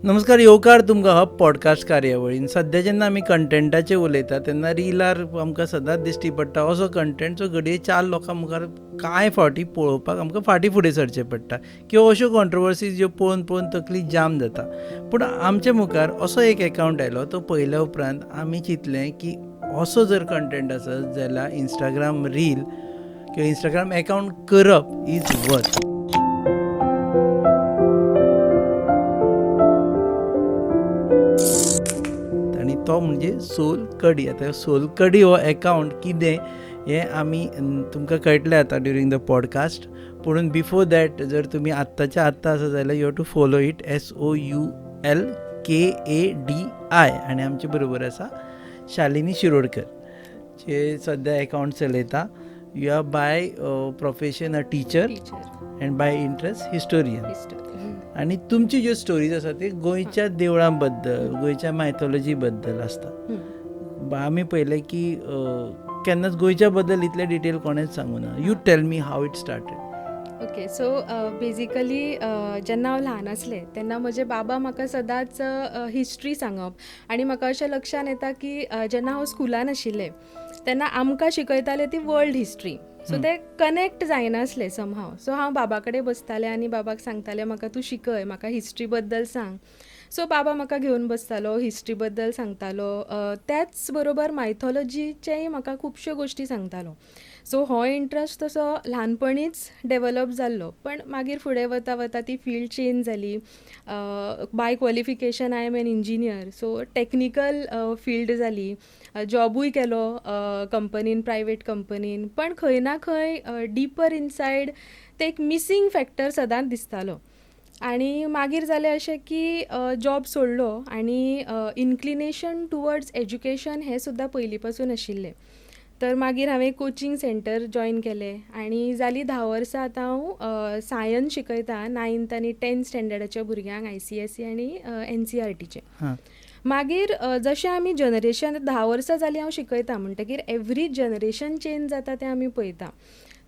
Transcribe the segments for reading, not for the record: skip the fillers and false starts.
नमस्कार, येवकार तुमकां हो पॉडकास्ट कार्यावळीन. सद्या जेन्ना आमी कंटेंटाचे उलयता तेन्ना रिलार आमकां सदांच दिश्टी पडटा असो कंटेंट जो घडये 4 लोकां मुखार कांय फावटी पळोवपाक आमकां फाटीं फुडें सरचें पडटा किंवा अश्यो कॉन्ट्रोवर्सीज ज्यो पळोवन पळोवन तकली जाम जाता. पूण आमच्या मुखार असो एक अकावंट आयलो, तो पळयल्या उपरांत आमी चिंतलें की असो जर कंटेंट आसत जाल्यार इंस्टाग्राम रील किंवा इंस्टाग्राम अकावंट करप इज वर्थ. आनी तो म्हणजे सोलकडी. आतां सोलकडी हो अकावंट कितें हें आमी तुमकां कळटलें आतां ड्युरींग द पॉडकास्ट. पूण बिफोर दॅट जर तुमी आत्ताच्या आत्ता आसा जाल्यार you have to follow it SOULKADI. आनी आमचे बरोबर आसा शालिनी शिरोडकर, जे सद्या अकावंट चलयता. You are by profession a teacher and by interest historian. आणि तुमची ज्यो स्टोरीज आसा ते गोंयच्या देवळां बद्दल, गोंयच्या मायथॉलॉजी बद्दल आसता. आमी पळयलें की केन्नाच गोंयच्या बद्दल इतले डिटेल कोणेंच सांगूं ना. You tell me how it started. Okay, so basically जेन्ना हांव ल्हान आसलें तेन्ना म्हजे बाबा म्हाका सदांच हिस्ट्री सांगप. आनी म्हाका अशें लक्षान येता की जेन्ना हांव स्कुलान आशिल्लें तेन्ना आमकां शिकयताले ती वर्ल्ड हिस्ट्री. सो ते कनेक्ट जायनासलें समहाव. सो हांव बाबा कडेन बसतालें आनी बाबाक सांगतालें म्हाका तूं शिकय, म्हाका हिस्ट्री बद्दल सांग. सो बाबा म्हाका घेवन बसतालो, हिस्ट्री बद्दल सांगतालो. त्याच बरोबर मायथॉलॉजीचेय म्हाका खुबश्यो गोश्टी सांगतालो. सो हो इंट्रस्ट तसो ल्हानपणीच डेवलप जाल्लो. पण मागीर फुडें वता वता ती फील्ड चेंज जाली. By qualification I am an engineer, so technical field जाली. जॉबूय केलो कंपनीन, प्रायवेट कंपनीन. पण खंय ना खंय डिपर इनसायड ते एक मिसींग फॅक्टर सदांच दिसतालो. आनी मागीर जालें अशें की जॉब सोडलो आनी इन्क्लिनेशन टुवर्ड्स एज्युकेशन हें सुद्दां पयलीं पासून आशिल्लें. तर मागीर हांवें कोचिंग सेंटर जॉयन केलें आनी जालीं 10 वर्सां आतां हांव सायन्स शिकयता 9th आनी 10th स्टँडर्डाच्या भुरग्यांक ICSE आनी NCERTचे. मागीर जशें आमी जनरेशन 10 वर्सां जालीं हांव शिकयता म्हणटकीर एवरी जनरेशन चेंज जाता तें आमी पळयता.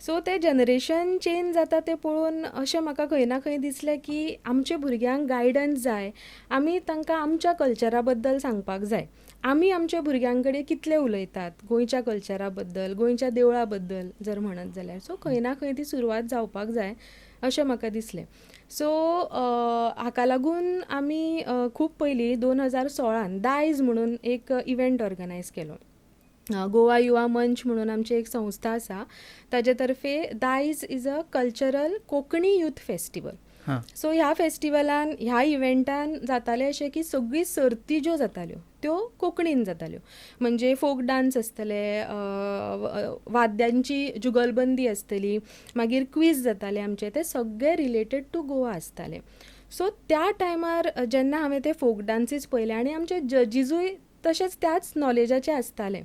सो तें जनरेशन चेंज जाता तें पळोवन अशें म्हाका खंय ना खंय दिसलें की आमच्या भुरग्यांक गायडन्स जाय. आमी तांकां आमच्या कल्चरा बद्दल सांगपाक जाय. आमी आमच्या भुरग्यां कडेन कितले उलयतात गोंयच्या कल्चरा बद्दल, गोंयच्या देवळा बद्दल जर म्हणत जाल्यार. सो खंय ना खंय ती सुरवात जावपाक जाय अशें म्हाका दिसलें. सो हाका लागून आमी खूब पयलीं 2016 दायज म्हणून एक इव्हेंट ऑर्गनायज केलो. गोवा युवा मंच म्हणून आमची एक संस्था आसा, ताजे तर्फे दायज is a cultural Konkani youth festival. So ह्या फेस्टिवलान, ह्या इव्हेंटान जातालें अशें की सगळी सर्ती ज्यो जाताल्यो त्यो कोंकणीन जाताल्यो. म्हणजे फोक डान्स आसतले, वाद्यांची जुगलबंदी आसतली, मागीर क्वीज जाताले आमचे, ते सगळे रिलेटेड टू गोवा आसताले. सो त्या टायमार जेन्ना हांवें ते फोक डान्सीस पळयले आनी आमचे जजीसूय तशेंच त्याच नॉलेजाचे आसताले.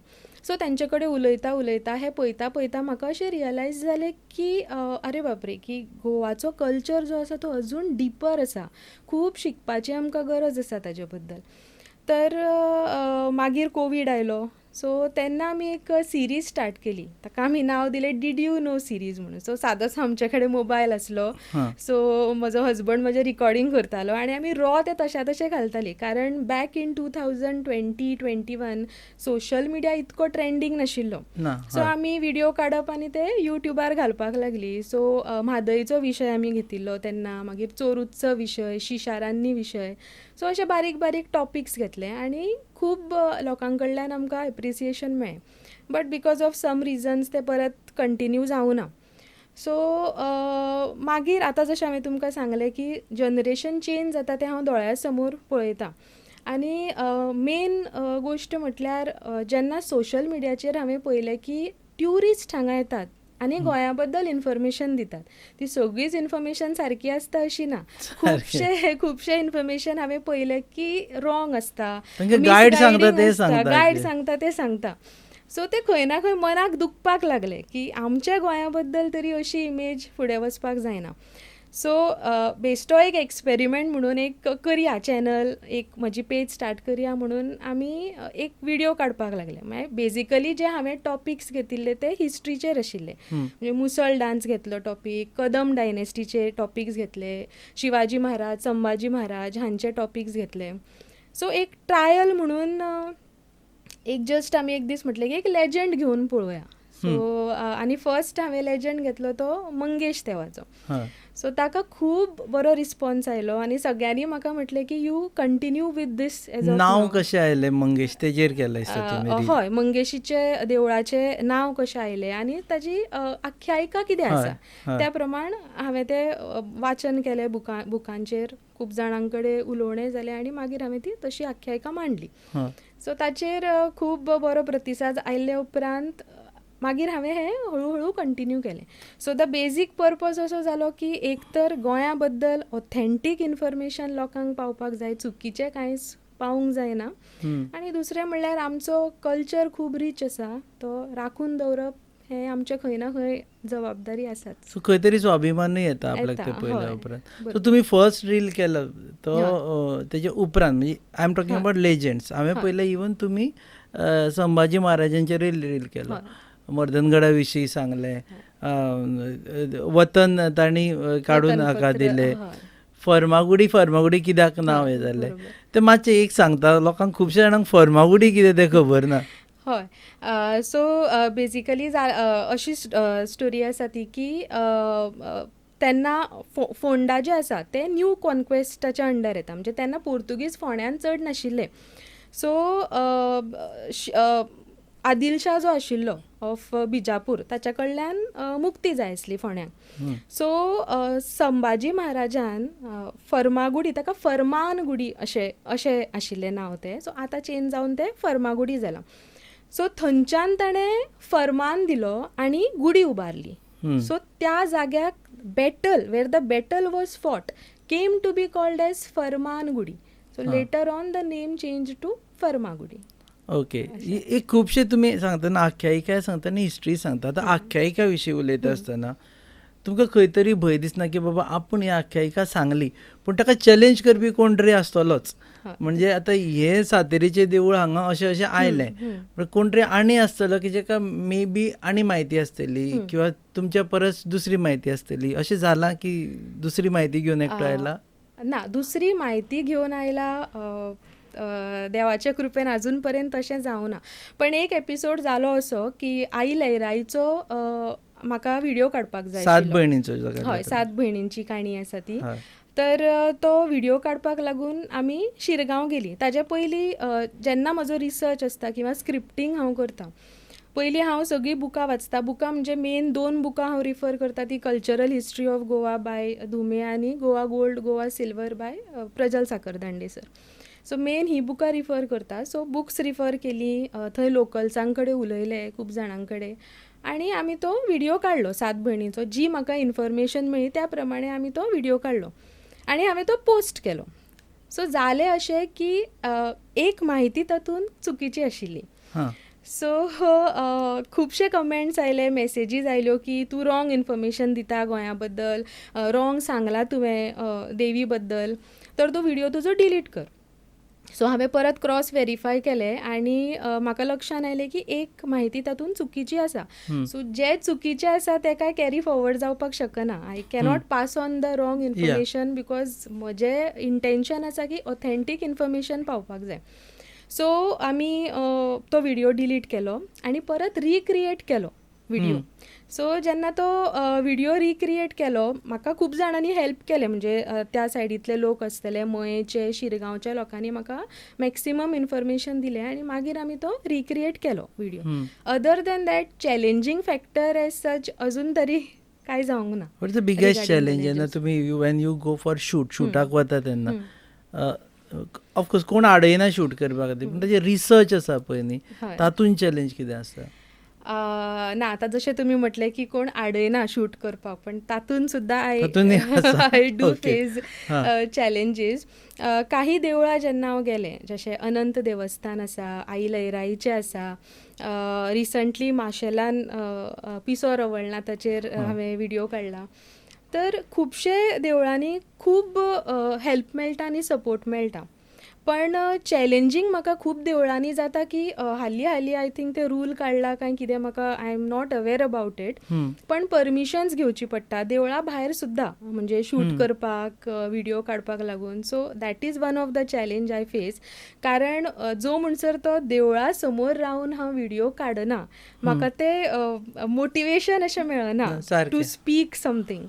सो तेंचे कडेन उलयता उलयता हें पळयता पळयता म्हाका अशें रियलायज जालें की आरे बापरे, की गोवाचो कल्चर जो आसा तो अजून डिपर आसा. खूब शिकपाची आमकां गरज आसा ताजे बद्दल. तर मागीर कोवीड आयलो. सो तेन्ना आमी एक सिरीज स्टार्ट केली, ताका आमी नांव दिलें डीड यू नो सिरीज म्हणून. सो सादोच आमचे कडेन मोबायल आसलो. सो म्हजो हजबंड म्हजें रिकॉर्डिंग करतालो आनी आमी ते तशा तशें घालतालीं. कारण बॅक इन 2020-21 सोशल मिडिया इतको ट्रेंडींग नाशिल्लो. सो आमी व्हिडिओ काडप आनी ते युट्यूबार घालपाक लागलीं. सो म्हादयचो विशय आमी घेतिल्लो तेन्ना, मागीर चोरूचचो विशय, शिशारान्नी विशय. सो अशे बारीक बारीक टॉपिक्स घेतले आनी खूब लोकां कडल्यान आमकां एप्रिसिएशन मेळ्ळें. But because of some reasons ते परत कंटिन्यू जावं ना. सो मागीर आतां जशें हांवें तुमकां सांगलें की जनरेशन चेंज जाता तें हांव दोळ्या समोर पळयतां. आनी मेन गोश्ट म्हटल्यार जेन्ना सोशल मिडियाचेर हांवें पळयलें की ट्युरिस्ट हांगा येतात आनी गोंया बद्दल इन्फॉर्मेशन दितात. ती सगळीच इन्फॉर्मेशन सारकी आसता अशी ना. खुबशे इन्फॉर्मेशन हांवें पळयलें की रॉंग आसता. गायड सांगता ते सांगता. सो ते खंय ना खंय मनाक दुखपाक लागलें की आमच्या गोंया बद्दल तरी अशी इमेज फुडें वचपाक जायना. सो बेश्टो एक एक्सपेरिमेंट म्हणून एक करया चॅनल, एक म्हजी पेज स्टार्ट करया म्हणून आमी एक व्हिडिओ काडपाक लागले. म्हणजे बेजिकली जे हांवें टॉपिक्स घेतिल्ले ते हिस्ट्रीचेर आशिल्ले. म्हणजे मुसळ डान्स घेतलो टॉपीक, कदम डायनेस्टीचे टॉपिक्स घेतले, शिवाजी महाराज, संभाजी महाराज हांचे टॉपिक्स घेतले. सो एक ट्रायल म्हणून एक जस्ट आमी एक दीस म्हटलें की एक लेजंड घेवन पळोवया. सो आनी फर्स्ट हांवें लेजंड घेतलो तो मंगेश देवाचो. सो ताका खूब बरो रिस्पॉन्स आयलो आनी सगळ्यांनी म्हाका म्हटलें की you continue with this as नाव कशें आयलें मंगेश तेजेर केलें हय, मंगेशीचे देवळाचे नाव कशें आयलें आनी ताजी आख्यायिका कितें आसा त्या प्रमाण हांवें तें वाचन केलें बुकांचेर, खूब जाणां कडेन उलोवणें जालें आनी मागीर हांवें ती तशी आख्यायिका मांडली. सो ताचेर खूब बरो प्रतिसाद आयिल्ले उपरांत मागीर हांवें हें हळू कंटिन्यू केलें. सो द बेजीक पर्पज असो जालो की एक तर गोंया बद्दल ऑथेंटीक इन्फॉर्मेशन लोकांक पावपाक जाय, चुकीचें कांयच पावूंक जायना. आनी दुसरें म्हणल्यार आमचो कल्चर खूब रीच आसा, तो राखून दवरप हें आमचें खंय ना खंय जबाबदारी आसाच. सो खंय तरी स्वाभिमानूय येता आपल्याक ते पळयल्या उपरांत. सो तुमी फर्स्ट रील केलो तो तेजे उपरांत, म्हणजे I am talking about legends. हांवें पयलें इवन तुमी संभाजी महाराजांचेर रील केलो, मर्दनगडा विशीं सांगलें, वतन तांणी काडून हाका दिलें, फर्मागुडी कित्याक नांव हें जालें तें मातशें एक सांगता. लोकांक खुबश्या जाणांक फर्मागुडी कितें तें खबर ना. हय, सो बेजिकली अशी स्टोरी आसा ती की तेन्ना फोंडा जे आसा ते न्यू कॉन्क्वेस्टाच्या अंडर येता, म्हणजे तेन्ना पोर्तुगीज फोंड्यान चड नाशिल्ले. सो आदिलशाह जो आशिल्लो ऑफ बिजापूर ताच्या कडल्यान मुक्ती जाय आसली फोंड्यांक. सो संभाजी महाराजान फर्मागुडी, ताका फर्मानगुडी अशें आशिल्लें नांव तें. सो आतां चेंज जावन तें फर्मागुडी जालां. सो थंयच्यान ताणें फर्मान दिलो आनी गुडी उबारली. सो त्या जाग्याक battle where the battle was fought came to be called as Farmanagudi. So later on the name change to Farmagudi. Okay. एक खुबशे तुमी सांगतना आख्यायिका सांगता आनी हिस्ट्री सांगता. आतां आख्यायिका विशीं उलयता आसतना तुमकां खंय तरी भंय दिसना की बाबा आपूण ही आख्यायिका सांगली पूण ताका चॅलेंज करपी कोण तरी आसतलोच. म्हणजे आतां हे सातेरीचें देवूळ हांगा अशें आयलें, पण कोण तरी आनी आसतलो की जाका मे बी आनी म्हायती आसतली किंवा तुमच्या परस दुसरी म्हायती आसतली. अशें जालां की दुसरी म्हायती घेवन एकटो आयला? ना, दुसरी म्हायती घेवन आयला देवाच्या कृपेन अजून पर्यंत तशें जावना. पण एक एपिसोड जालो असो की आई लैराईचो म्हाका व्हिडिओ काडपाक जाय. 7 भयणींचो. हय, 7 भयणींची काणी आसा ती. तर तो व्हिडिओ काडपाक लागून आमी शिरगांव गेलीं. ताज्या पयलीं जेन्ना म्हजो रिसर्च आसता किंवा स्क्रिप्टींग हांव करतां, पयलीं हांव सगळीं बुकां वाचता. बुकां म्हणजे मेन 2 बुकां हांव रिफर करता, ती cultural history of Goa by Dhume आनी Goa Gold Goa Silver by Prajal Sakhardande sir. So main ही बुकां रिफर करता. सो बुक्स रिफर केली, थंय लोकल्सां कडेन उलयले खूब जाणां कडेन आनी आमी तो व्हिडिओ काडलो 7 भयणीचो. जी म्हाका इन्फॉर्मेशन मेळ्ळी त्या प्रमाणे आमी तो व्हिडिओ काडलो आनी हांवें तो पोस्ट केलो. सो जालें अशें की एक म्हायती तातूंत चुकीची आशिल्ली. सो खुबशे कमेंट्स आयले, मेसेजीस आयल्यो की तूं रॉंग इन्फॉर्मेशन दिता गोंया बद्दल, रॉंग सांगला तुवें देवी बद्दल, तर तो व्हिडिओ तुजो डिलीट कर. सो हांवें परत क्रॉस व्हेरीफाय केलें आनी म्हाका लक्षान आयलें की एक म्हायती तातूंत चुकीची आसा. सो जे चुकीचें आसा तें काय कॅरी फॉरवर्ड जावपाक शकना. I cannot pass on the wrong information because म्हजें इंटेंशन आसा की ऑथेंटीक इन्फॉर्मेशन पावपाक जाय. सो आमी तो व्हिडिओ डिलीट केलो आनी परत रिक्रिएट केलो व्हिडिओ. सो जेन्ना तो व्हिडिओ रिक्रिएट केलो, म्हाका खूब जाणांनी हेल्प केलें. म्हणजे त्या सायडींतले लोक आसतले, मयेचे, शिरगांवच्या लोकांनी म्हाका मॅक्सिमम इन्फॉर्मेशन दिलें आनी मागीर आमी तो रिक्रिएट केलो video. Other than that challenging factor as such अजून तरी कांय जावंक ना. What is the biggest challenge जेन्ना तुमी वेन यू गो फॉर शूटाक वता तेन्ना? ऑफकोर्स कोण आडयना शूट करपा खातीर, पूण ताजें रिसर्च आसा पळय न्ही, तातूंत चॅलेंज कितें आसता? ना, आतां जशें तुमी म्हटलें की कोण आडयना शूट करपाक, पण तातूंत सुद्दां आय डू फेस चॅलेंजीस. काही देवळां जेन्ना हांव गेलें, जशें अनंत देवस्थान आसा, आई लैराईचें आसा, रिसंटली माशेलान पिसो रवळना ताचेर हांवें व्हिडिओ काडला. तर खुबशे देवळांनी खूब हेल्प मेळटा आनी सपोर्ट मेळटा. पण चॅलेंजींग म्हाका खूब देवळांनी जाता की हालीं आय थिंक ते रूल काडला काय कितें, म्हाका I am not aware about it. पण परमिशन्स घेवची पडटा देवळा भायर सुद्दां, म्हणजे शूट करपाक, व्हिडिओ काडपाक लागून. So that is one of the challenge I face. कारण जो म्हणसर तो देवळा समोर रावन हांव व्हिडिओ काडना, म्हाका ते मोटिवेशन अशें मेळना सारकें. To speak something.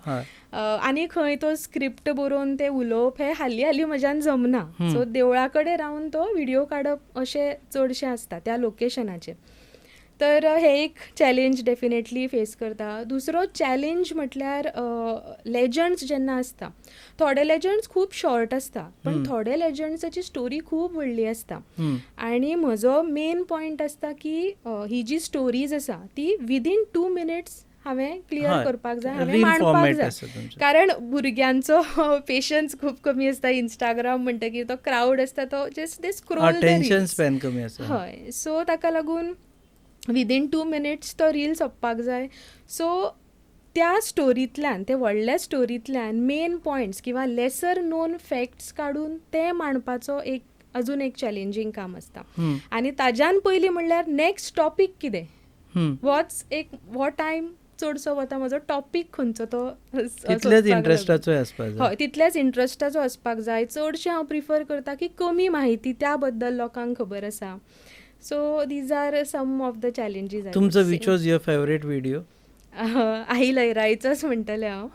आनी खंय तो स्क्रिप्ट बरोवन ते उलोवप हें हालीं म्हज्यान जमना. सो देवळा कडेन रावन तो व्हिडिओ काडप अशें चडशें आसता त्या लोकेशनाचेर. तर हे एक चॅलेंज डेफिनेटली फेस करता. दुसरो चॅलेंज म्हटल्यार लेजंड्स जेन्ना आसता, थोडे लेजंड्स खूब शॉर्ट आसता, पण थोडे लेजंड्साची स्टोरी खूब व्हडली आसता. आनी म्हजो मेन पॉयंट आसता की ही जी स्टोरीज आसा ती विदीन 2 minutes हांवें क्लियर करपाक जाय, हांवें मांडपाक जाय. कारण भुरग्यांचो पेशन्स खूब कमी आसता. इंस्टाग्राम म्हणटकीर तो क्रावड आसता, तो just they scroll attention span कमी आसता. हय. सो ताका लागून विदीन 2 minutes तो रील सोंपपाक जाय. सो त्या स्टोरींतल्यान, ते व्हडल्या स्टोरींतल्यान मेन पॉयंट्स किंवा लेसर नोन फॅक्ट्स काडून ते मांडपाचो अजून एक चॅलेंजींग काम आसता. आनी ताज्यान पयलीं म्हणल्यार नेक्स्ट टॉपीक कितें, हो टायम चडसो वता म्हजो टॉपीक खंयचो तो तितल्याच इंट्रस्टाचो आसपाक जाय. हय, तितल्याच इंट्रस्टाचो आसपाक जाय. चडशें हांव प्रिफर करता की कमी माहिती त्या बद्दल लोकांक खबर आसा. So these are some of the challenges. तुमचो which was your favourite video? आई लयराईचोच म्हणटलें हांव.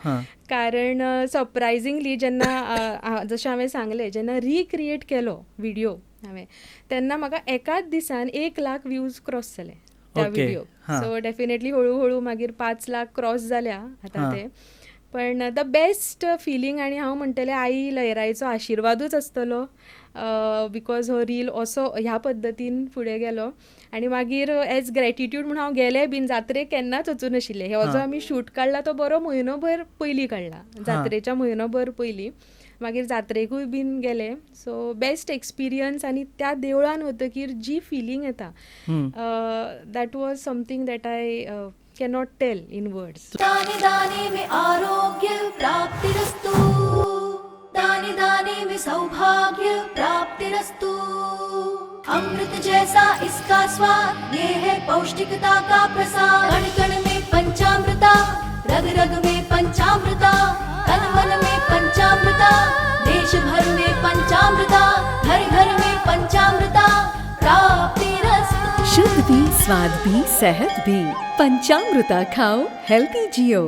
कारण सरप्रायझिंगली जेन्ना जशें हांवें सांगलें, जेन्ना रिक्रिएट केलो व्हिडिओ हांवें, तेन्ना म्हाका एकाच दिसान 1 लाख व्ह्यूज क्रॉस जाले त्या व्हिडिओ. सो डेफिनेटली हळू मागीर 5 लाख क्रॉस जाल्या आतां ते. पण द बेस्ट फिलींग, आनी हांव म्हणटलें आई लयराईचो आशिर्वादूच आसतलो, बिकॉज हो रील असो ह्या पद्दतीन फुडें गेलो. आनी मागीर एज ग्रॅटिट्यूड म्हूण हांव गेलें बीन. जात्रेक केन्नाच वचूं नाशिल्लें. हो जो आमी शूट काडला तो बरो म्हयनोभर पयलीं काडला, जात्रेच्या म्हयनोभर पयलीं. मागीर जात्रेकूय बीन गेले. So best experience. आनी त्या देवळान वतकीर जी फिलींग येता, that was something that I cannot tell in words. दाने दाने में आरोग्य प्राप्तिरस्तु, दाने दाने में सौभाग्य प्राप्तिरस्तु. अमृत जैसा इसका स्वाद, ये है पौष्टिकता का प्रसाद. कण कण में पंचामृता, रग रग में पंचामृता, तन मन में पंचामृता, देश भर में पंचामृता, घर घर में पंचामृता प्राप्तिरस्तु. शुद्ध भी, स्वाद भी, सेहत भी. पंचामृता खाओ, हेल्थी जियो.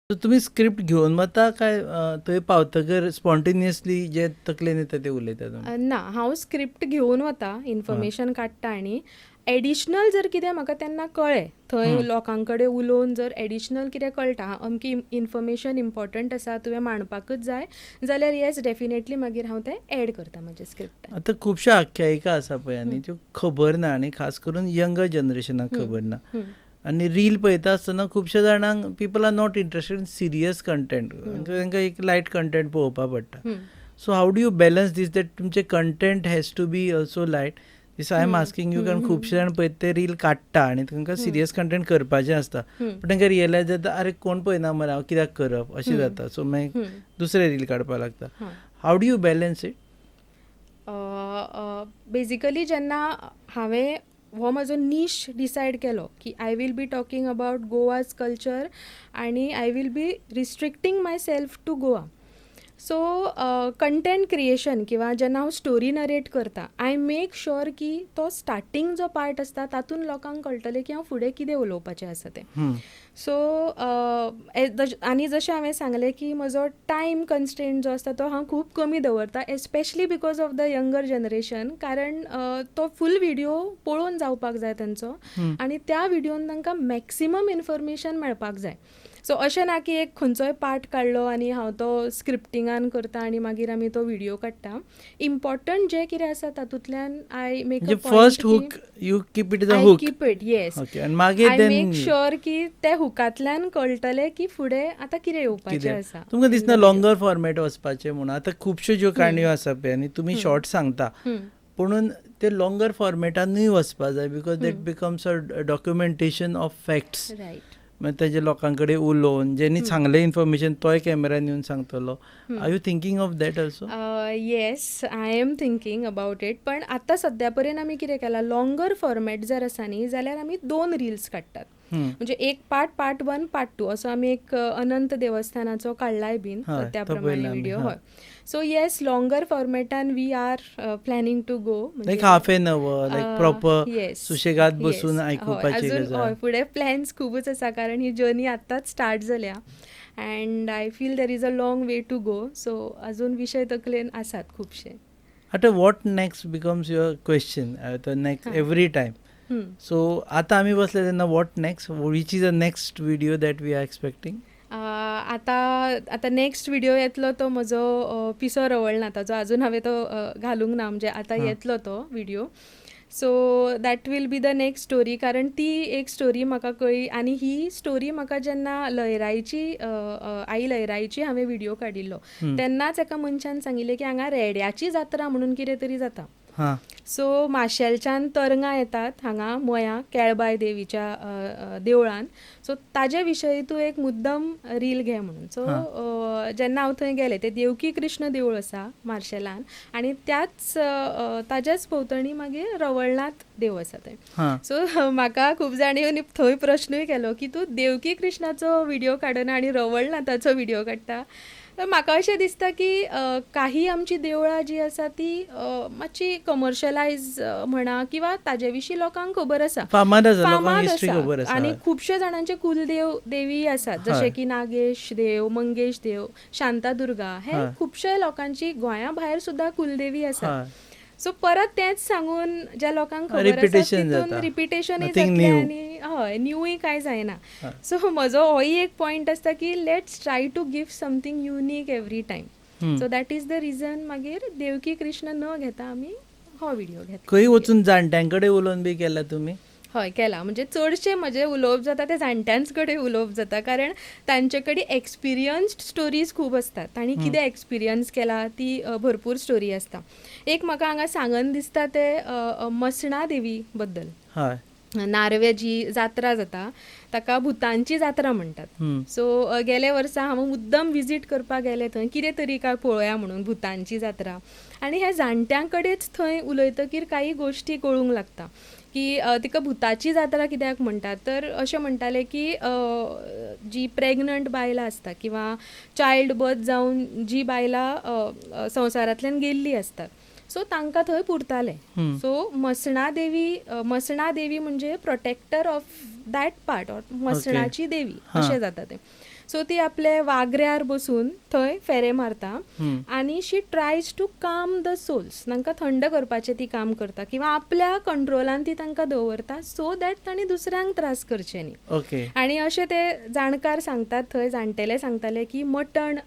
तुम्ही स्क्रिप्ट घेऊन वता काय थंय पावतकर स्पॉन्टेनियसली जे तकलेन येता ते उलयता तुमी? ना, हांव स्क्रिप्ट घेवन वता, इन्फॉर्मेशन काडटा. आनी एडिशनल जर कितें म्हाका तेन्ना कळ्ळें, थंय लोकां कडेन उलोवन जर एडिशनल कितें कळटा, अमकी इन्फॉर्मेशन इम्पॉर्टंट आसा, तुवें मांडपाकच जाय जाल्यार येस डेफिनेटली मागीर हांव तें एड करता म्हाज्या स्क्रिप्टान. आतां खुबश्यो आख्यायिका आसा पळय आनी त्यो खबर ना, आनी खास करून यंगर जनरेशनाक खबर ना. आनी रील पळयता आसतना खुबश्या जाणांक people are not interested in serious content, तांकां एक लायट कंटेंट पळोवपा पडटा. So how do you balance this that तुमचें कंटेंट has to be also light? This I am asking you, कारण खुबशे जाण पळय ते रील काडटा आनी तांकां सिरियस कंटेंट करपाचें आसता, पूण तांकां रियलायज जाता अरे कोण पळयना मरे हांव कित्याक करप, अशें जाता. सो मागीर दुसरे रील काडपाक लागता. How do you balance it? Basically जेन्ना हांवें हो म्हजो नीश डिसायड केलो की I will be talking about Goa's culture आनी I will be restricting myself to Goa. So content creation किंवा जेन्ना हांव स्टोरी नरेट करता, आय मेक श्योर की तो स्टार्टींग जो पार्ट आसता तातूंत लोकांक कळटलें की हांव फुडें कितें उलोवपाचें आसा तें. सो आनी जशें हांवें सांगलें की म्हजो टायम कन्स्ट्रेंट जो आसता तो हांव खूब कमी दवरता, especially because of the younger generation. कारण तो फूल व्हिडिओ पळोवन जावपाक जाय तांचो, आनी त्या व्हिडिओन तांकां मॅक्सिमम इन्फॉर्मेशन मेळपाक जाय. सो अशें ना की एक खंयचोय पार्ट काडलो आनी हांव तो स्क्रिप्टिंगान करता आनी मागीर आमी तो व्हिडिओ काडटा. इम्पॉर्टंट जें कितें आसा तातूंतल्यान I make a first hook you keep it the hook. Keep it, yes. आनी मागीर आय मेक श्योर की त्या हुकांतल्यान कळटलें की फुडें आतां कितें येवपाचें आसा. तुमकां दिसना लॉंगर फॉर्मेट वचपाचें म्हणून? आतां खुबश्यो ज्यो काणयो आसा पळय आनी तुमी शॉर्ट सांगता, पुणून ते लॉंगर फॉर्मेटानूय वचपा जाय, because that becomes a documentation of facts. Right. मागीर तेजे लोकां कडेन उलोवन जेणी सांगलें इन्फॉर्मेशन तोय कॅमेरान येवन सांगतलो. Are you thinking of that also? Yes, I am thinking about it. पण आतां सद्या पर्यंत आमी कितें केलां, लॉंगर फॉर्मॅट जर आसा न्ही जाल्यार आमी 2 रिल्स काडटात. म्हणजे एक पार्ट 1 पार्ट 2 असो आमी एक अनंत देवस्थानाचो काडलाय बीन त्या प्रमाणे व्हिडिओ. हय. सो येस, लॉंगर फॉर्मॅटान we are planning to go. Like half an hour, like proper सुशेगाद बसून आयकुपाची अजून गजाल. फुडें प्लॅन्स खूबच आसा, कारण ही जर्नी आतांच स्टार्ट जाल्या and I feel there is a long way to go. So अजून विशय तकलेन आसात खुबशे. आतां what next becomes your question next every time. So आतां आमी बसले तेन्ना what next, which is a next video that we are expecting? आतां नेक्स्ट व्हिडिओ येतलो तो म्हजो पिसो रवळनाथाचो. अजून हांवें तो घालूंक ना, म्हणजे आतां येतलो तो video. So that will be the next story, कारण ती एक स्टोरी म्हाका कळ्ळी आनी ही स्टोरी म्हाका जेन्ना लयराईची आई लयराईची हांवें व्हिडिओ काडिल्लो तेन्नाच एका मनशान सांगिल्लें की हांगा रेड्याची जात्रा म्हणून कितें तरी जाता. सो माशेलच्यान तरंगां येतात हांगा मयां केळबाय देवीच्या देवळान. सो ताजे विशयी तूं एक मुद्दम रील घे म्हणून. सो जेन्ना हांव थंय गेलें, तें देवकी कृष्ण देवूळ आसा मार्शेलान आनी ताज्याच भोंवतणी मागीर रवळनाथ देव आसा थंय. सो म्हाका खूब जाणीं थंय प्रश्नूय केलो की तूं देवकी कृष्णाचो व्हिडिओ काडना आनी रवळनाथाचो व्हिडिओ काडटा. तर म्हाका अशें दिसता की काही आमची देवळां जी आसा ती मातशी कमर्शलायज म्हणा किंवा ताजे विशीं लोकांक खबर आसा, फामाद आसा आनी खुबशे जाणांचे कुलदेव देवी आसात, जशे की नागेश देव, मंगेश देव, शांतादुर्गा, हे खुबशे लोकांची गोंया भायर सुद्धा कुलदेवी आसात. सो परत तेच सांगून ज्या लोकांक खबर आसा तितून रिपिटेशनूय जातलें आनी हय न्यूय कांय जायना. सो म्हजो होय एक पॉयंट आसता की let's try to give something unique every time. So that is the reason मागीर देवकी कृष्ण न घेता आमी हो व्हिडिओ घेता. खंय वचून जाणट्यां कडेन उलोवन बी केला तुमी? हय केला, म्हणजे चडशे म्हजे उलोवप जाता ते जाणट्यांच कडेन उलोवप जाता, कारण तांचे कडेन एक्सपिरियन्स्ड स्टोरीज खूब आसतात. तांणी कितें एक्सपिरियन्स केला ती भरपूर स्टोरी आसता. एक म्हाका हांगा सांगन दिसता ते मसणा देवी बद्दल. हय, नारवे जी जात्रा जाता ताका भुतांची जात्रा म्हणटात. सो गेले वर्सा हांव मुद्दम विजीट करपाक गेलें थंय, कितें तरी काय पळोवया म्हणून भुतांची जात्रा. आनी हे जाणट्यां कडेच थंय उलयतकीर काही गोश्टी कळूंक लागता की तिका भुताची जात्रा कित्याक म्हणटात. तर अशें म्हणटाले की जी प्रेग्नंट बायलां आसता किंवा चायल्ड बर्थ जावन जी बायलां संवसारांतल्यान गेल्लीं असतात, सो तांकां थंय पुरताले. सो मसणा देवी म्हणजे protector of that part, or मसणाची देवी अशें जाता तें. सो ती आपले वागऱ्यार बसून थंय फेरे मारता आनी शी ट्रायज टू काम द सोल्स. तांकां थंड करपाचें ती काम करता किंवा आपल्या कंट्रोलान ती तांकां दवरता, सो दॅट तांणी दुसऱ्यांक त्रास करचे न्ही. ओके. आनी अशें ते जाणकार सांगतात थंय, जाणटेले सांगताले की मटण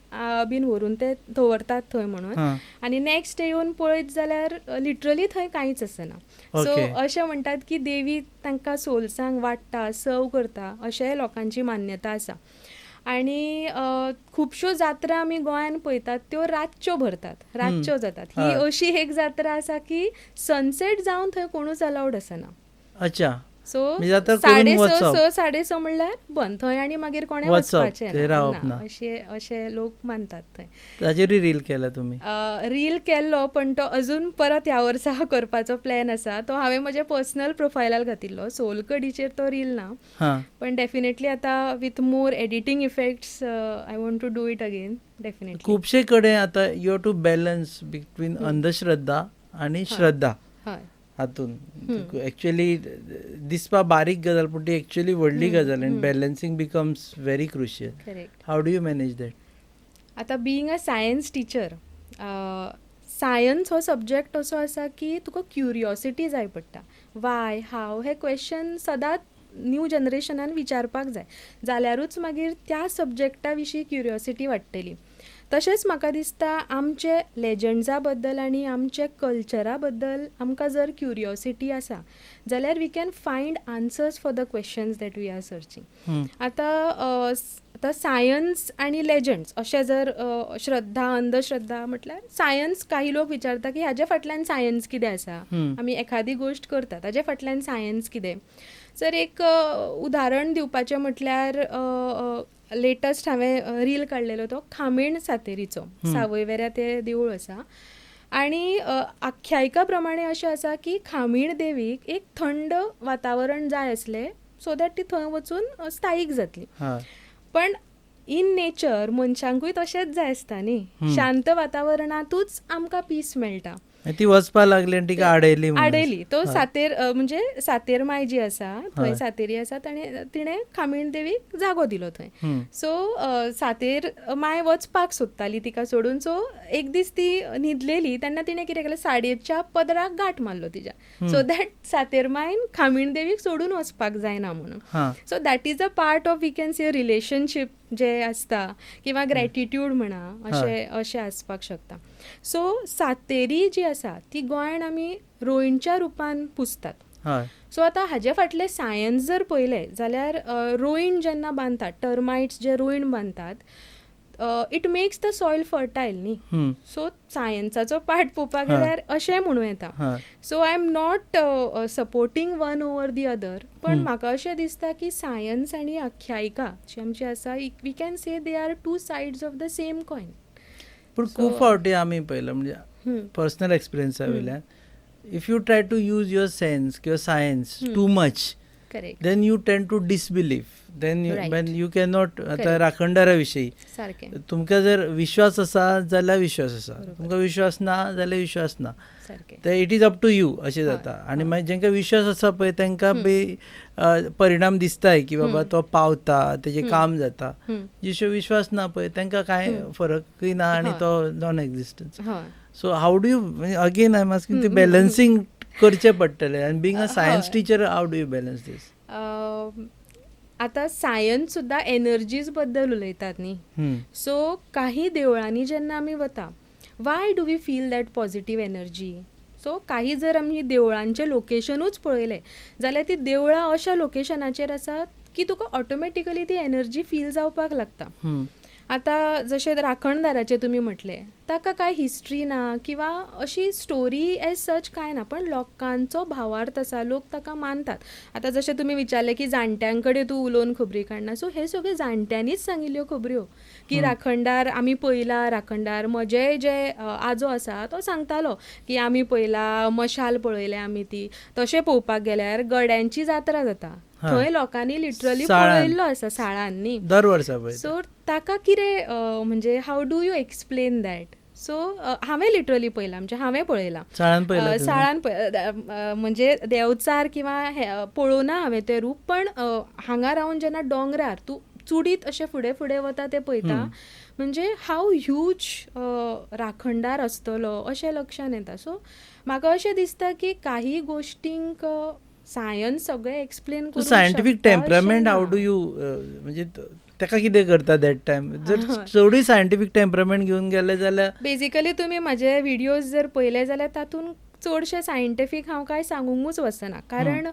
बीन व्हरून ते दवरतात थंय म्हणून. आनी नेक्स्ट डे येवन पळयत जाल्यार लिटरली थंय कांयच आसना. सो अशें म्हणटात की देवी तांकां सोल्सांक वाडटा, सर्व करता, अशेंय लोकांची मान्यता आसा. आनी खुबश्यो जात्रा आमी गोंयान पळयतात त्यो रातच्यो भरतात, रातच्यो जातात. ही अशी एक जात्रा आसा की सनसेट जावन थंय कोणूच अलावड आसना. अच्छा. सो 6:30 म्हणल्यार बंद थंय आनी मागीर कोणें वचपाचें ना, अशे लोक मानतात थंय. ताजेरूय रील केला तुमी? रील केल्लो, पण तो अजून परत ह्या वर्सा करपाचो प्लॅन आसा. तो हांवें म्हज्या पर्सनल प्रोफायलार घातिल्लो, सोलकडीचेर तो रील ना, पण डेफिनेटली आतां with more editing effects I want to do it again definitely. खुबशे कडेन आतां you have to balance between अंधश्रद्धा आनी श्रद्धा हातून. एक्चुअली दिसपा बारीक गजाल पूण ती एक्चुअली व्हडली गजाल आनी balancing becomes very crucial. How do you manage that? आतां being a science teacher, science हो सब्जेक्ट असो आसा की तुका क्युरियोसिटी जाय पडटा. वाय, हाव हे क्वेश्चन सदांच न्यू जनरेशनान विचारपाक जाय, जाल्यारूच मागीर त्या सब्जेक्टा विशीं क्युरियोसिटी वाडटली. तशेंच म्हाका दिसता आमचे लेजंड्सा बद्दल आनी आमचे कल्चरा बद्दल आमकां जर क्युरियोसिटी आसा जाल्यार we can find answers for the questions that we are searching. आतां सायन्स आनी लेजंड्स अशें जर श्रद्धा अंधश्रद्धा म्हटल्यार सायन्स, काही लोक विचारता की हाजे फाटल्यान सायन्स कितें आसा, आमी एखादी गोश्ट करता ताजे फाटल्यान सायन्स कितें. जर एक उदाहरण दिवपाचें म्हटल्यार लेटस्ट हांवें रील काडलेलो तो खामीण सातेरीचो सावयवेऱ्या तें देवूळ आसा आनी आख्यायिका प्रमाणे अशें आसा की खामीण देवीक एक थंड वातावरण जाय आसलें सो दॅट ती थंय वचून स्थायीक जातली. हय पण इन नेचर मनशांकूय तशेंच जाय आसता न्ही, शांत वातावरणातूच आमकां पीस मेळटा. ती वचपा लागली आनी तिका आडयली म्हणून. आडयली तो सातेर म्हणजे सातेर माय जी आसा थंय सातेरी आसा तिणें खामीण देवीक जागो दिलो थंय. सो सातेर माय वचपाक सोदताली तिका सोडून. सो एक दीस ती न्हिदलेली तेन्ना तिणें कितें केलें साडयेच्या पदराक गांठ मारलो तिच्या सो दॅट सातेर मायन खामीण देवीक सोडून वचपाक जायना म्हणून. So that is a part of we can say relationship जे आसता किंवा ग्रॅटिट्यूड म्हणा अशें आसपाक शकता. सो सातेरी जी आसा ती गोंयान आमी रोईणच्या रुपान पुजतात. सो आतां हाजे फाटलें सायन्स जर पळयलें जाल्यार रोईण जेन्ना बांदतात टर्मायट्स जे रोईण बांदतात इट मेक्स द सॉयल फर्टायल न्ही. सो सायन्साचो पार्ट पळोवपाक गेल्यार अशें म्हणूं येता. So I am not supporting one over the other, पण म्हाका अशें दिसता की सायन्स आनी आख्यायिका जी आमची आसा we can say they are two sides of the same coin. पूण खूब फावटी आमी पळयलां म्हणजे पर्सनल एक्सपिरियन्सा वयल्यान if you try to use your sense किंवा science too much correct then you tend to disbelieve then you can not. आतां राखणदारा विशयी सारकें तुमकां जर विश्वास आसा जाल्यार विश्वास आसा, तुमकां विश्वास ना जाल्यार विश्वास ना. ते it is up to you अशें जाता. आनी मागीर जेंकां विश्वास आसा पळय तांकां परिणाम दिसताय की बाबा तो पावता तेजें काम जाता. जिशो विश्वास ना पळय तांकां कांय फरकूय ना आनी तो non existence. So how do you again I am asking ते बॅलन्सिंग करचें पडटलें आनी being a science teacher how do you balance this? आतां सायन्स सुद्दां एनर्जीज बद्दल उलयतात न्ही. सो काही देवळांनी जेन्ना आमी वता why do we feel that positive energy. So काही जर आमी देवळांचे लोकेशनूच पळयले जाल्यार ती देवळां अशा लोकेशनाचेर आसात की तुका ऑटोमॅटिकली ती एनर्जी फील जावपाक लागता. आतां जशें राखणदाराचें तुमी म्हटलें ताका कांय हिस्ट्री ना किंवा अशी स्टोरी एज सच कांय ना, पण लोकांचो भावार्थ आसा, लोक ताका मानतात. आतां जशें तुमी विचारलें की जाणट्यां कडेन तूं उलोवन खबरी काडना, सो हे सगळे जाणट्यांनीच सांगिल्ल्यो खबऱ्यो की राखणदार आमी पयला. राखणदार म्हजे जे आजो आसा तो सांगतालो की आमी पयला मशाल पळयले आमी ती. तशें पळोवपाक गेल्यार गड्यांची जात्रा जाता थंय लोकांनी लिटरली पळयल्लो आसा साळांनी दर वर्सा. सो ताका कितें म्हणजे how do you explain that. So हांवें लिटरली पळयलां म्हणजे हांवें पळयलां साळान म्हणजे देंवचार किंवा पळोवना हांवें तें रूप, पण हांगा रावन जेन्ना दोंगरार तूं चुडीत अशें फुडें फुडें वता तें पळयता म्हणजे हाव ह्यूज राखणदार आसतलो अशें लक्षांत येता. सो म्हाका अशें दिसता की काही गोश्टींक सायन्स सगळें एक्सप्लेन करून scientific temperament how do you म्हणजे ताका कितें करता दॅट टायम जर चडूय सायंटिफीक टेम्परामेंट घेवन गेले जाल्यार बेजिकली तुमी म्हाजे व्हिडियोज जर पळयले जाल्यार तातूंत चडशें सायंटिफीक हांव कांय सांगूंकूच वचना. कारण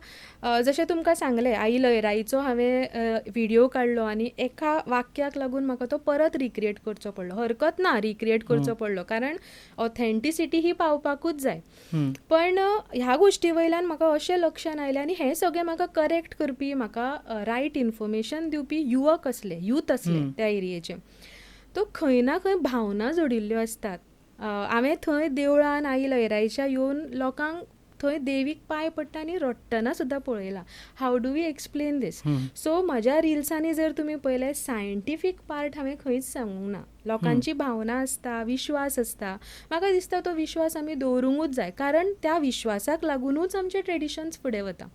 जशें तुमकां सांगलें आई लयराईचो हांवें व्हिडियो काडलो आनी एका वाक्याक लागून म्हाका तो परत रिक्रिएट करचो पडलो. हरकत ना रिक्रिएट करचो पडलो कारण ऑथेंटिसिटी ही पावपाकूच जाय. पण ह्या गोश्टी वयल्यान म्हाका अशें लक्षांत आयलें आनी हें सगळें म्हाका करेक्ट करपी म्हाका रायट इन्फॉर्मेशन दिवपी युवक असले यूथ असले त्या एरियेचे. तो खंय ना खंय भावना जोडिल्ल्यो असतात. हांवें थंय देवळान आई लयराईच्या येवन लोकांक थंय देवीक पांय पडटा आनी रडटना सुद्दां पळयलां. How do we explain this. So म्हज्या रिल्सांनी जर तुमी पळयलें सायंटिफीक पार्ट हांवें खंयच सांगूंक ना. लोकांची भावना आसता, विश्वास आसता. म्हाका दिसता तो विश्वास आमी दवरूंकूच जाय कारण त्या विश्वासाक लागूनूच आमचे ट्रेडिशन्स फुडें वता.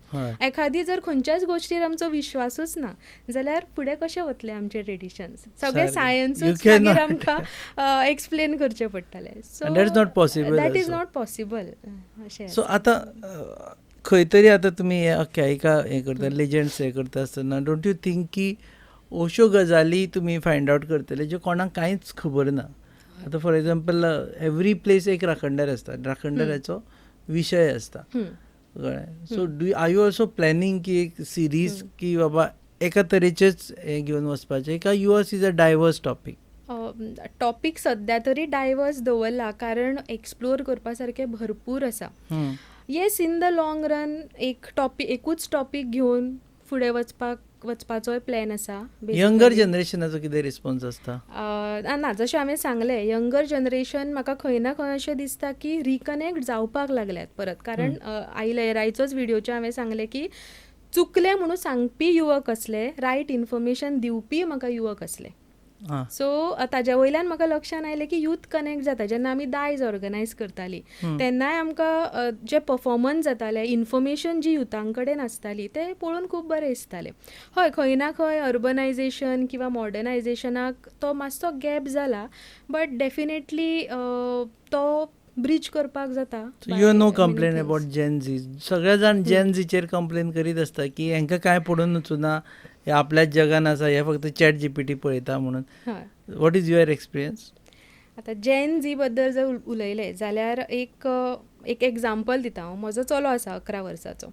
एखादी जर खंयच्याच गोश्टीर आमचो विश्वासूच ना जाल्यार फुडें कशें वतले आमचे ट्रेडिशन्स. सगळे सायन्सूच मागीर आमकां एक्सप्लेन करचें पडटलें. So that is not possible अशें. सो आतां खंय तरी आतां तुमी आख्यायिका हें करता लेजंड्स हें करता आसतना डोंट यू थिंक की अश्यो गजाली तुमी फायंड आवट करतले ज्यो कोणाक कांयच खबर ना. आतां फॉर एग्जाम्पल एवरी प्लेस एक राखणदार आसता, राखणदाराचो विशय आसता कळ्ळें. So are you also planning की एक सिरीज की बाबा एका तरेचेच हें घेवन वचपाचें काय yours is a diverse topic? Topic सद्या तरी डायवर्स दवरला कारण एक्सप्लोर करपा सारकें भरपूर आसा. Yes, in the long run एकूच टॉपीक घेवन फुडें वचपाचोय प्लॅन आसा. यंगर जनरेशनाचो कितें रिस्पॉन्स आसता? ना, जशें हांवें सांगलें, यंगर जनरेशन म्हाका खंय ना खंय अशें दिसता की रिकनेक्ट जावपाक लागल्यात परत. कारण आई लहराईचोच व्हिडिओचे हांवें सांगलें की चुकलें म्हणून सांगपी युवक असले, रायट इन्फॉर्मेशन दिवपी म्हाका युवक असले. हां. सो ताज्या वयल्यान म्हाका लक्षान आयलें की यूथ कनेक्ट जाता. जेन्ना आमी दायज ऑर्गनायज करतालीं तेन्नाय आमकां जे परफॉर्मन्स जाताले, इन्फॉर्मेशन जी युथां कडेन आसताली तें पळोवन खूब बरें दिसतालें. हय, खंय ना खंय अर्बनायझेशन किंवा मॉडर्नायझेशनाक तो मातसो गॅप जाला, बट डेफिनेटली तो ब्रिज करपाक जाता. You know complain about Gen Z. सगळे जाण जेन झीचेर कंप्लेन करीत आसता की हांकां कांय पडून वचूना, हे आपल्याच जगान आसा, हे फक्त चॅट जीपीटी पळयता म्हणून. हय. What is your experience? आतां जेन झी बद्दल जर उलयलें जाल्यार एक एग्जाम्पल दिता हांव. म्हजो चलो आसा 11 वर्साचो.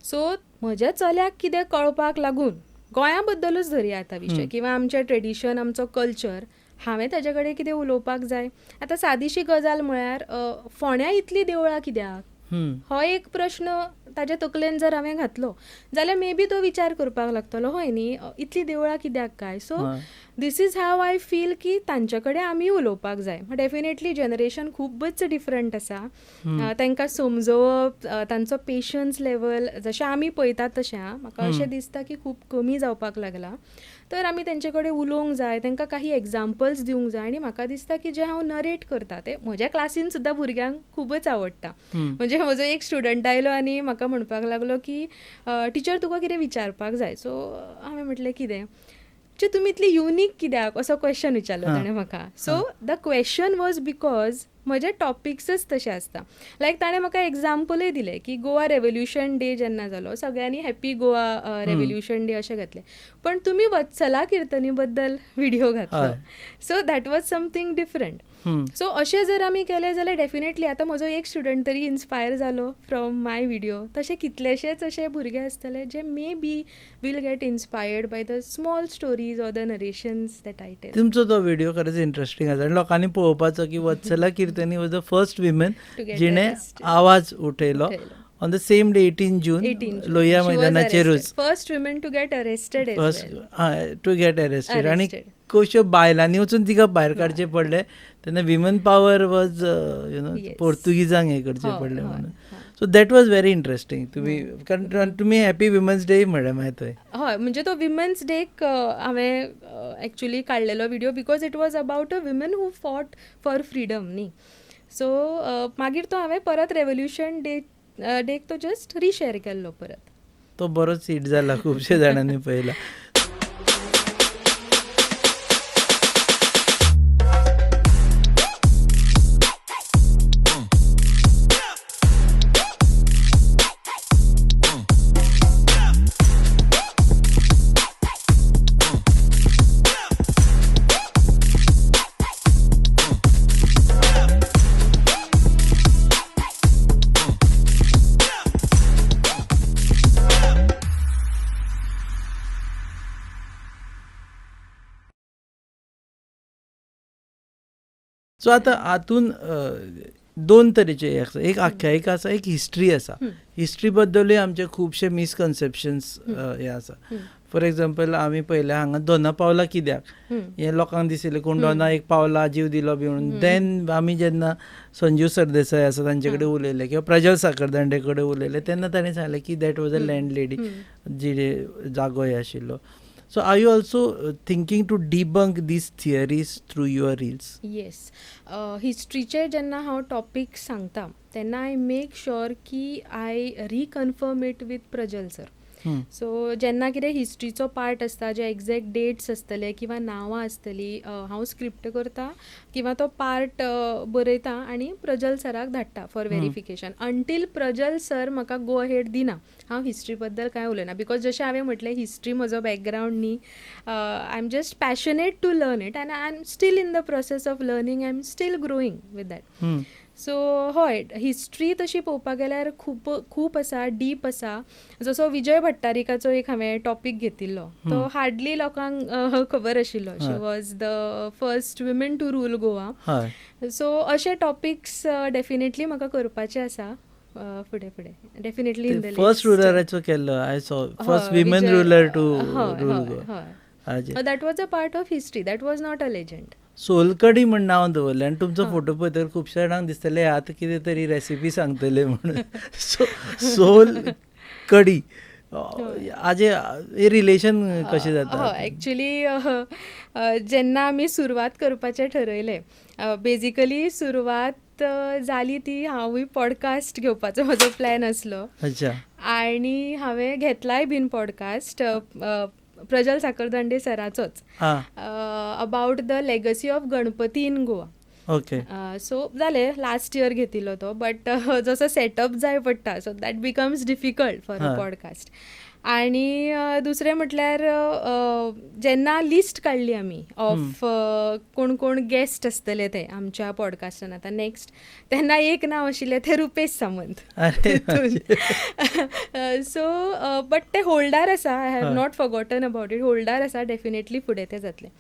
सो म्हज्या चल्याक कितें कळपाक लागून गोंया बद्दलूच धरया आतां विशय, किंवा आमचें ट्रेडिशन, आमचो कल्चर, हांवें ताजे कडेन कितें उलोवपाक जाय. आतां सादीशी गजाल म्हळ्यार फोंड्या इतलीं देवळां कित्याक? हो एक प्रश्न ताज्या तकलेन जर हांवें घातलो जाल्यार मे बी तो विचार करपाक लागतलो, हय न्ही, इतलीं देवळां कित्याक काय. So this is how I feel की तांचे कडेन आमी उलोवपाक जाय. डेफिनेटली जनरेशन खूबच डिफरंट आसा. तांकां समजोवप, तांचो पेशन्स लेवल जशें आमी पळयतात तशें म्हाका अशें दिसता की खूब कमी जावपाक लागला. तर आमी तेंचे कडेन उलोवंक जाय, तांकां काही एग्जाम्पल्स दिवंक जाय. आनी म्हाका दिसता की जें हांव नरेट करता तें म्हज्या क्लासीन सुद्दां भुरग्यांक खूबच आवडटा. म्हणजे म्हजो एक स्टुडंट आयलो आनी म्हाका म्हणपाक लागलो की टिचर तुका कितें विचारपाक जाय. सो हांवें म्हटलें कितें, तुमी इतली युनीक कित्याक, असो क्वेश्चन विचारलो ताणें म्हाका. So the question was because म्हजे टॉपिक्सच तशे आसता. लायक ताणें म्हाका एग्जाम्पलूय दिलें की गोवा रेव्होल्युशन डे जेन्ना जालो सगळ्यांनी हॅप्पी गोवा रेव्होल्युशन डे अशें घातलें, पण तुमी वत्सला किर्तनी बद्दल व्हिडिओ घातलो. So that was something different. So अशें जर आमी केलें जाल्यार डेफिनेटली आतां म्हजो एक स्टुडंट तरी इन्स्पायर जालो फ्रॉम माय व्हिडिओ. तशे कितलेशेच अशे भुरगे आसतले जे may be will get inspired by the small stories or the narrations that I tell. तुमचो तो व्हिडिओ खरेंच इंटरेस्टिंग आसा आनी लोकांनी पळोवपाचो की Vatsala Kirtani was the first women जिणें आवाज उठयलो on the same day 18 June Lohia मैदानाचेरूच. First women to get arrested. To get arrested. आनी कश्यो बायलांनी वचून तिका भायर काडचें पडलें तेन्ना विमन पॉवर वॉज पोर्तुगीजांक हें करचें पडलें म्हणून. So that was very interesting. तुमी हॅपी विमन्स डे म्हणलें मागीर थंय. हय, म्हणजे तो विमन्स डेक हांवें actually काडलेलो video because it was about a women who fought for freedom न्ही. सो मागीर तो हांवें परत रेव्होल्युशन डेक तो जस्ट रिशेअर केल्लो परत. तो बरोच हिट जाला, खुबशे जाणांनी पळयला. सो आतां हातून दोन तरेचे हे आसा. एक आख्यायिका आसा, एक हिस्ट्री आसा. हिस्ट्री बद्दलूय आमचे खुबशे मिसकन्सेप्शन्स हे आसा. फॉर एग्जाम्पल आमी पळयल्या हांगा दोना पावला कित्याक हें लोकांक दिशिल्लें कोण दोना एक पावला जीव दिलो बी म्हणून. देन आमी जेन्ना संजीव सरदेसाय आसा तांचे कडेन उलयले किंवा प्रज्वल साखरदांडे कडेन उलयले तेन्ना ताणें सांगलें की that was a land lady, जी जागो हे आशिल्लो. So are you also thinking to debunk these theories through your reels? Yes, हिस्ट्रीचे जेन्ना हांव टॉपिक सांगता तेन्ना आय मेक श्योर की I reconfirm it with Prajwal sir. So जेन्ना कितें हिस्ट्रीचो पार्ट आसता, जे एग्जॅक्ट डेट्स आसतले किंवा नांवां आसतलीं, हांव स्क्रिप्ट करता किंवा तो पार्ट बरयता आनी प्रज्वल सराक धाडटा for verification. Until Prajwal sir म्हाका गो अहेड दिना हांव हिस्ट्री बद्दल कांय उलयना. बिकॉज जशें हांवें म्हटलें हिस्ट्री म्हजो बॅकग्रावंड न्ही. I am just passionate to learn it and I am still in the process of learning. I am still growing with that. So हय, हिस्ट्री तशी पळोवपाक गेल्यार खूब आसा, डीप आसा. जसो विजय भट्टारिकाचो एक हांवें टॉपीक घेतिल्लो, तो हार्डली लोकांक खबर आशिल्लो. She was the first women to rule Goa. So अशे टॉपिक्स डेफिनेटली म्हाका करपाचे आसा. फुडें डेफिनेटली इन द फर्स्ट रुलराचो केल्लो I saw first woman ruler to rule Goa. That was a part of history, that was not a legend. Solkadi म्हण नांव दवरलें आनी तुमचो फोटो पळयतकर खुबश्या जाणांक दिसतलें आतां कितें तरी रेसिपी सांगतले म्हणून. सो सोल कडी हाजें रिलेशन कशें जाता? एक्चुली जेन्ना आमी सुरवात करपाचें ठरयलें, बेजिकली सुरवात जाली ती हांवूय पॉडकास्ट घेवपाचो म्हजो प्लॅन आसलो. अच्छा. आनी हांवें घेतलाय बीन पॉडकास्ट प्रजल साखरदांडे सराचोच about the legacy of Ganpati in Goa. Okay. So जालें लास्ट इयर घेतिल्लो तो, बट जसो सेटअप जाय पडटा so that becomes difficult for a podcast. आनी दुसरें म्हटल्यार जेन्ना लिस्ट काडली आमी ऑफ कोण कोण गेस्ट आसतले ते आमच्या पॉडकास्टान आतां नेक्स्ट, तेन्ना एक नांव आशिल्लें तें रुपेश सामंत. सो बट ते होल्डार आसा, I have not forgotten about it, holder आसा, डेफिनेटली फुडें तें जातलें.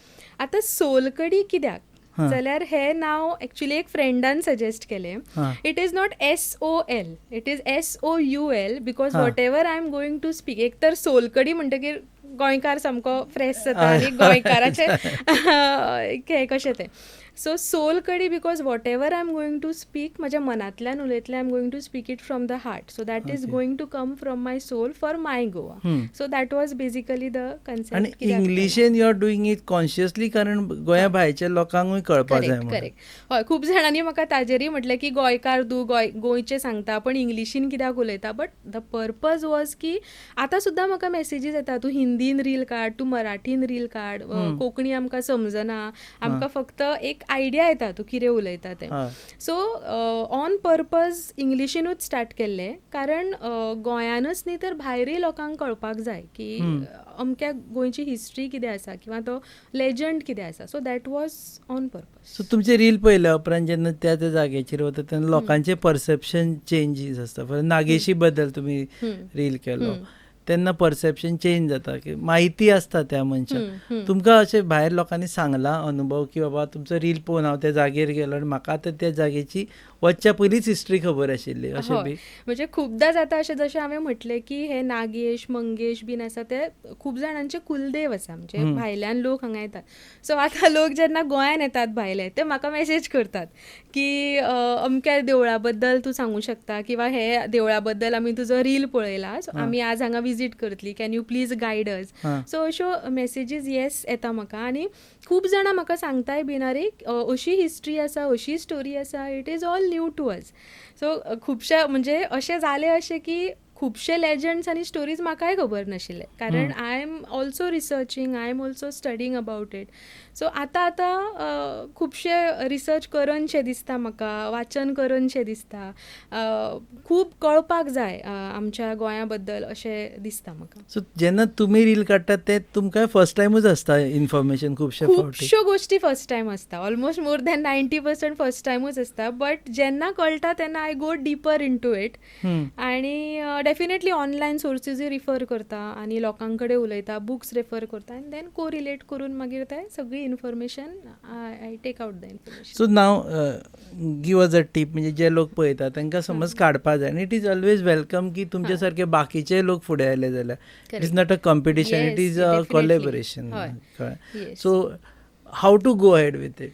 आतां सोलकडी कित्याक जाल्यार हें नांव एक्चुली एक फ्रेंडान सजेस्ट केलें. इट इज नॉट SOL, it is SOUL, because whatever I am going to speak, एक तर सोलकडी म्हणटकीर गोंयकार सामको फ्रेश जाता आनी गोंयकाराचें हें कशें तें. So Solkadi because whatever I am going to speak म्हाज्या मनांतल्यान उलयतलें, I am going to speak it from the heart, so that is going to come from my soul for my Goa. So that was basically the आनी concept. इंग्लिशेन you are doing it consciously, कारण गोंया भायच्या लोकांकूय कळपाक जाय म्हणून. Correct. हय, खूब जाणांनी म्हाका ताजेरूय म्हटलें की गोंयकार तूं गोंयचें सांगता पण इंग्लिशीन कित्याक उलयता. बट द पर्पज वॉज की आतां सुद्दां म्हाका मेसेजीस येता, तूं हिंदीन रील काड, तूं मराठीन रील काड, कोंकणी आमकां समजना, आमकां फक्त एक आयडिया येता तूं कितें उलयता तें. सो ऑन पर्पज इंग्लिशीनूच स्टार्ट केल्लें, कारण गोंयानूच न्ही तर भायरूय लोकांक कळपाक जाय की अमक्या गोंयची हिस्ट्री कितें आसा किंवा तो लेजंड कितें आसा. So that was on purpose. So तुमचे रील पळयल्या उपरांत जेन्ना त्या जाग्याचेर वता तेन्ना लोकांचे परसेप्शन चेंजीस आसता. नागेशी बद्दल तुमी रील केलो तेन्ना परसेप्शन चेंज जाता, की म्हायती आसता त्या मनशाक. तुमकां अशें भायर लोकांनी सांगलां अनुभव की बाबा तुमचो रील पळोवन हांव त्या जागेर गेलो आनी म्हाका आतां त्या जागेची वचच्या पयलींच हिस्ट्री खबर आशिल्ली अशें बी? म्हणजे खुबदां जाता अशें, जशें हांवें म्हटलें की हे नागेश मंगेश बीन आसा ते खूब जाणांचे कुलदेव आसा, म्हणजे भायल्यान लोक हांगा येतात. सो आतां लोक जेन्ना गोंयान येतात भायले, ते म्हाका मेसेज करतात की अमक्या देवळा बद्दल तूं सांगूं शकता किंवा हे देवळा बद्दल आमी तुजो रील पळयला, सो आमी आज हांगा विजीट करतली, can you please guide us. So अश्यो मेसेजीस येस येता म्हाका. आनी खूब जाणां म्हाका सांगताय बीन अरे अशी हिस्ट्री आसा, अशी स्टोरी आसा, it is all new to us. So खुबशे म्हणजे अशें जालें अशें की खुबशे लेजंड्स आनी स्टोरीज म्हाकाय खबर नाशिल्ले, कारण I am also researching, I am also studying about it. So आतां खुबशे रिसर्च करनशें दिसता म्हाका, वाचन करनशें दिसता, खूब कळपाक जाय आमच्या गोंया बद्दल अशें दिसता म्हाका. सो जेन्ना तुमी रील काडटात ते तुमकां फर्स्ट टायमूच आसता इन्फॉर्मेशन खुबशे फावटी? खुबश्यो गोश्टी फर्स्ट टायम आसता, ऑलमोस्ट मोर दॅन 90% फर्स्ट टायमूच आसता. बट जेन्ना कळटा तेन्ना I go deeper into it. आनी डेफिनेटली ऑनलायन सोर्सीसूय रिफर करता आनी लोकां कडेन उलयता, बुक्स रेफर करता, आनी देन कोरिलेट करून मागीर ते सगळी information I take out the information. So now give us a टीप, म्हणजे जे लोक पळयतात तांकां समज काडपा जाय, आनी इट इज ऑलवेज वेलकम की तुमचे सारके बाकीचे लोक फुडें आयले जाल्यार it is not a competition, it is a collaboration. So how to go ahead with it?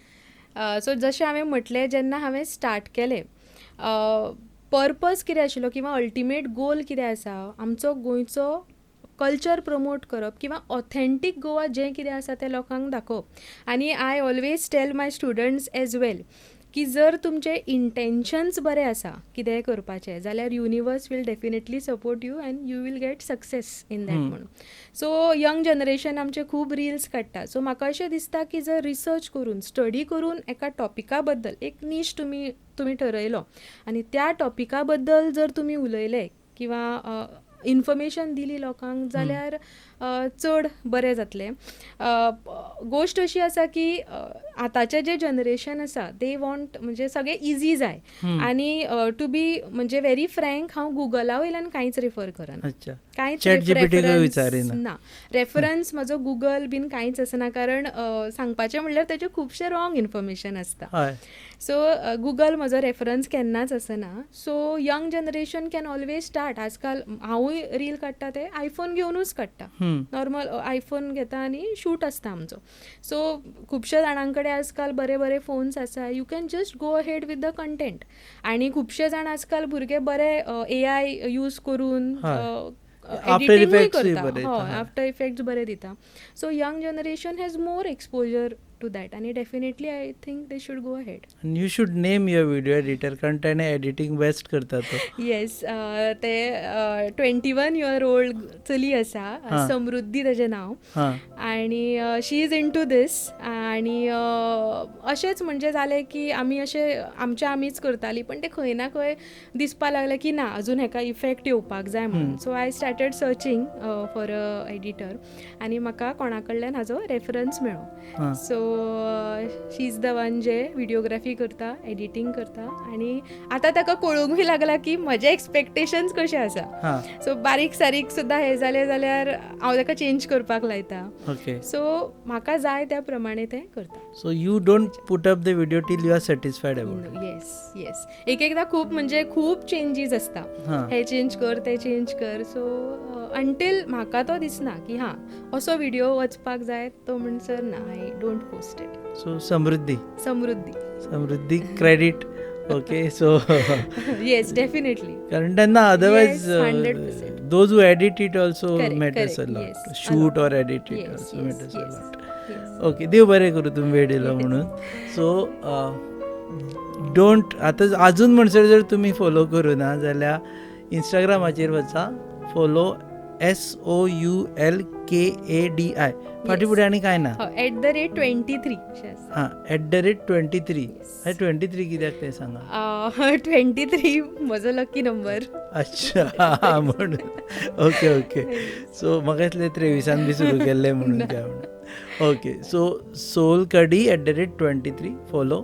So जशें हांवें म्हटलें, जेन्ना हांवें स्टार्ट केलें, पर्पज कितें आशिल्लो किंवा अल्टिमेट गोल कितें आसा, आमचो गोंयचो कल्चर प्रमोट करप किंवा ऑथेंटीक गोवा जें कितें आसा तें लोकांक दाखोवप. आनी I always tell my students as well की जर तुमचे इंटेन्शन्स बरे आसा कितेंय करपाचें जाल्यार universe will definitely support you and you will get success in that म्हणून. सो यंग जनरेशन आमचे खूब रिल्स काडटा. सो म्हाका अशें दिसता की जर रिसर्च करून, स्टडी करून एका टॉपिका बद्दल एक नीश तुमी ठरयलो आनी त्या टॉपिका बद्दल जर तुमी उलयले किंवा इन्फॉर्मेशन दिली लोकांक, जाल्यार चड बरें जातलें. गोश्ट अशी आसा की आतांचें जें जनरेशन आसा दे वॉन्ट म्हणजे सगळें इजी जाय. आनी टू बी म्हणजे व्हेरी फ्रँक, हांव गुगला वयल्यान कांयच रिफर करना. कांयच ChatGPT क reference विचारिना. ना रेफरन्स म्हजो गुगल बीन कांयच आसना कारण सांगपाचें म्हणल्यार तेजें खुबशें रॉंग इन्फॉर्मेशन आसता हय सो गुगल म्हजो रेफरन्स केन्नाच आसना so young generation can always start आजकाल हांवूय रील काडटा ते आयफोन घेवनूच काडटा नॉर्मल आयफोन घेता आनी शूट आसता आमचो सो खुबश्या जाणां कडेन आजकाल बरे बरे फोन्स आसा you can just go ahead with the content आनी खुबशे जाण आजकाल भुरगे बरे AI यूज करून After एडिटींगूय Effects बी बरे करता दिता, हय आफ्टर इफेक्ट्स बरे दिता so young generation has more exposure to that आनी definitely I think they should go ahead And you should name your video editor कारण त्याने एडिटिंग बेस्ट करता तो येस ते 21 year old चली आसा समृद्धी ताचें नांव हां आनी शी इज इन टू दीस आनी अशेंच म्हणजे जालें की आमी अशें आमीच करतालीं पण ते खंय ना खंय दिसपा लागलें की ना अजून हेका इफेक्ट येवपाक जाय म्हणून so I started searching for a editor आनी म्हाका कोणा कडल्यान हाजो रेफरन्स मेळ्ळो so she is the one जे व्हिडियोग्राफी करता एडिटींग करता आनी आतां ताका कळूंकूय लागला की म्हजे एक्सपेक्टेशन्स कशे आसा सो बारीक सारीक सुद्दां हे जालें जाल्यार हांव ताका चेंज करपाक लायता ओके सो म्हाका जाय त्या प्रमाणे तें करता so you don't put up the video till you are satisfied about yes yes एकदा खूब म्हणजे खूब चेंजीस आसता हे चेंज कर ते चेंज कर सो अंटील म्हाका तो दिसना की हां असो व्हिडिओ वचपाक जाय तो म्हणसर ना I don't post it so Samruddhi credit okay so yes definitely कारण त्यांना otherwise Yes, 100%. Those who edit it also Correct, matters a correct, lot yes, a shoot lot. Or edit it Yes, also yes, matters a yes, lot yes. Okay देव बरें करूं तुमी वेळ दिलो म्हणून so don't आतां अजून म्हणसर जर तुमी फॉलो करूं ना जाल्यार इंस्टाग्रामाचेर वचा फॉलो SOULKADI फाटी फुडें आनी कांय ना @23 हां @23 हे 23 कित्याक तें सांगा 23 म्हजो लकी नंबर अच्छा म्हणून ओके सो म्हाका दिसलें 23 बी सुरू केल्लें म्हणून काय म्हणून ओके सो सोल कडी @23 फॉलो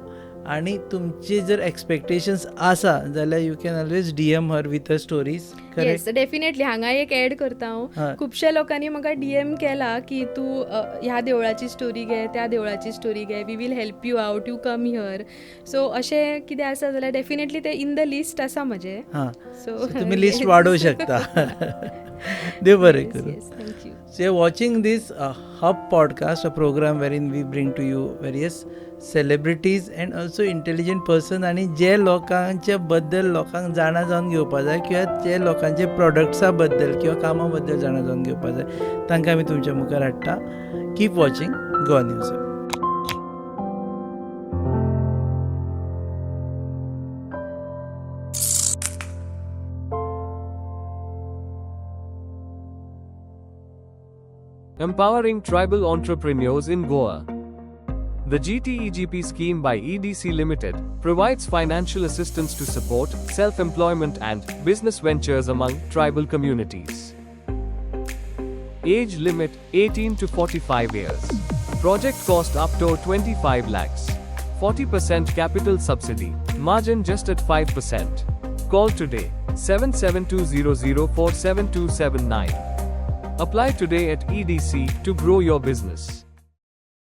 आनी तुमची जर एक्सपेक्टेशन्स आसा जाल्यार you can always DM her with a stories yes definitely हांगा एक ऍड करता हांव खुबश्या लोकांनी म्हाका DM केला की तूं ह्या देवळाची स्टोरी घे त्या देवळाची स्टोरी घे we will help you out you come here so अशें कितें आसा जाल्यार डेफिनेटली ते इन द लिस्ट आसा म्हजें सो तुमी लिस्ट वाडोवं शकता देव बरें करूं thank you So you're watching this Hub podcast, a program wherein we bring to you various celebrities and also intelligent person आणि जे लोकांच्या बद्दल लोकांक जाणा जावन घेवपा जाय किंवा जे लोकांचे प्रोडक्ट्सा बद्दल किंवा कामा बद्दल जाणा जावन घेवपा जाय तांकां आमी तुमच्या मुखार हाडटा keep watching Goa news. Empowering tribal entrepreneurs in Goa. The GTEGP scheme by EDC Limited provides financial assistance to support self-employment and business ventures among tribal communities. Age limit 18 to 45 years. Project cost up to 25 lakhs. 40% capital subsidy. Margin just at 5%. Call today 7720047279. Apply today at EDC to grow your business.